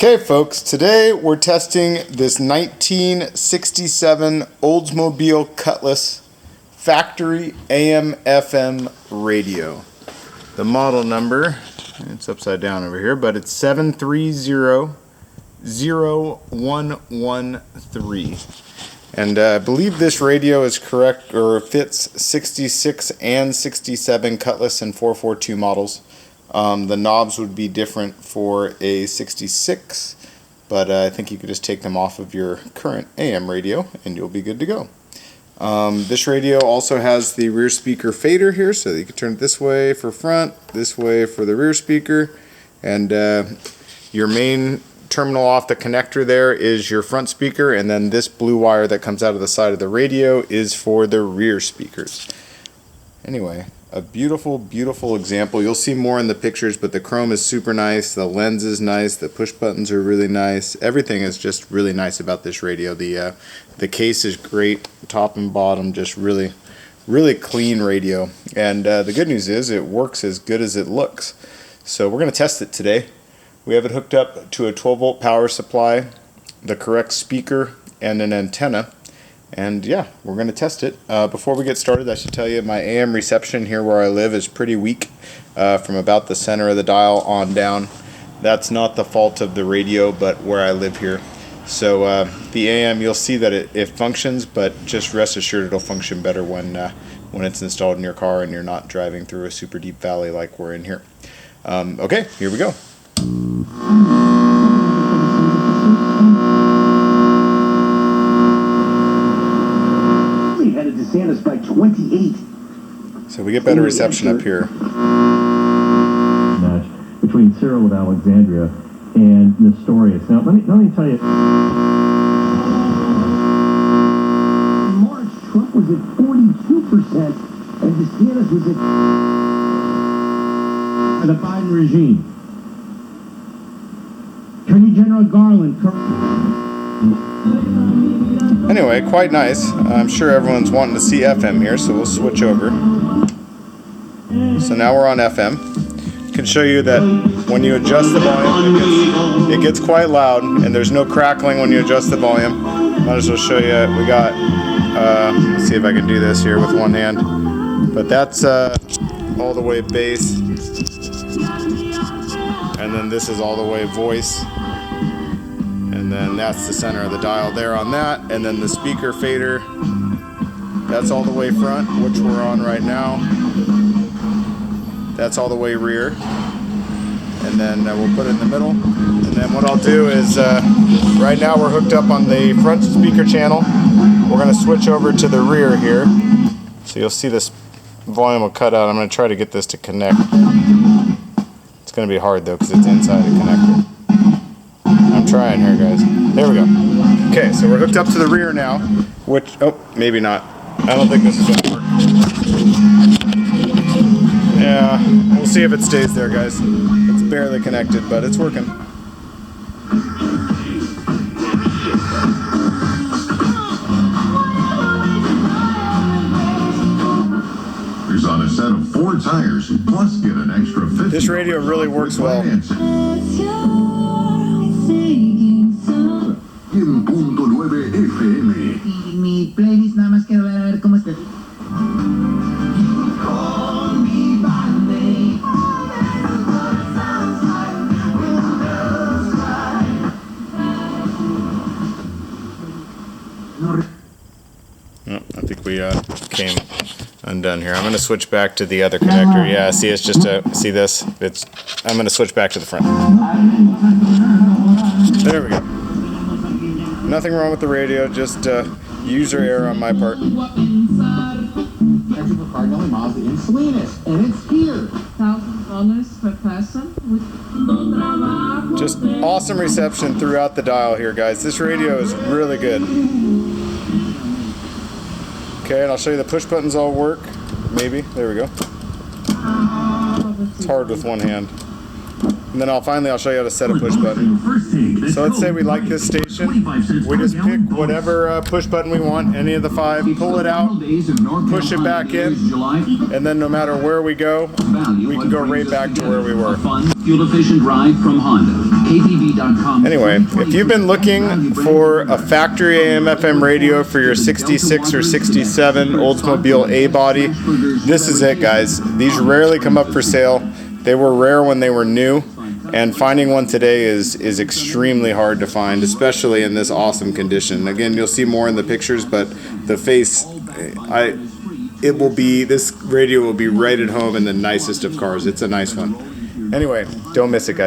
Okay folks, today we're testing this 1967 Oldsmobile Cutlass factory AM/FM radio. The model number, it's upside down over here, but it's 7300113. And I believe this radio is correct, or fits 66 and 67 Cutlass and 442 models. The knobs would be different for a 66, but I think you could just take them off of your current AM radio and you'll be good to go. This radio also has the rear speaker fader here, so you can turn it this way for front, this way for the rear speaker, and your main terminal off the connector there is your front speaker, and then this blue wire that comes out of the side of the radio is for the rear speakers. Anyway, a beautiful, beautiful example. You'll see more in the pictures, but the chrome is super nice, the lens is nice, the push buttons are really nice. Everything is just really nice about this radio. The case is great, top and bottom, just really, really clean radio. And the good news is it works as good as it looks. So we're going to test it today. We have it hooked up to a 12-volt power supply, the correct speaker, and an antenna. And yeah, we're going to test it. Before we get started, I should tell you my AM reception here where I live is pretty weak, from about the center of the dial on down. That's not the fault of the radio, but where I live here. So the AM, you'll see that it functions, but just rest assured it'll function better when it's installed in your car and you're not driving through a super deep valley like we're in here. Okay, here we go. Santa's by 28. So we get better reception up here. Match between Cyril of Alexandria and Nestorius. Now, let me tell you. In March, Trump was at 42%, and DeSantis was at The Biden regime. Attorney General Garland. Anyway, quite nice. I'm sure everyone's wanting to see FM here, so we'll switch over. So now we're on FM. I can show you that when you adjust the volume, it gets quite loud, and there's no crackling when you adjust the volume. Might as well show you. We got, let's see if I can do this here with one hand. But that's all the way bass. And then this is all the way voice. And then that's the center of the dial there on that. And then the speaker fader, that's all the way front, which we're on right now. That's all the way rear. And then we'll put it in the middle. And then what I'll do is, right now we're hooked up on the front speaker channel. We're going to switch over to the rear here. So you'll see this volume will cut out. I'm going to try to get this to connect. It's going to be hard though because it's inside the connector. I'm trying here, guys. There we go. Okay, so we're hooked up to the rear now, which, oh, maybe not. I don't think this is going to work. Yeah, we'll see if it stays there, guys. It's barely connected, but it's working. Here's on a set of 4 tires, plus get an extra 50. This radio really works well. mi playlist, nada más quiero ver cómo está. Oh, I think we came undone here. I'm going to switch back to the other connector. Yeah, see, it's just a, see this? I'm going to switch back to the front. There we go. Nothing wrong with the radio, just user error on my part. And it's here. $1,000 per person. Just awesome reception throughout the dial here, guys. This radio is really good. Okay, and I'll show you the push buttons all work. Maybe. There we go. It's hard with one hand. And then I'll show you how to set a push button. First take, So let's say we like this station. We just pick whatever push button we want, any of the 5, pull it out, push it back in, and then no matter where we go, we can go right back to where we were. Fuel-efficient ride from Honda. KTV.com. Anyway, if you've been looking for a factory AM/FM radio for your 66 or 67 Oldsmobile A body, this is it, guys. These rarely come up for sale. They were rare when they were new, and finding one today is extremely hard to find, especially in this awesome condition. Again, you'll see more in the pictures, but the face, this radio will be right at home in the nicest of cars. It's a nice one. Anyway, don't miss it, guys.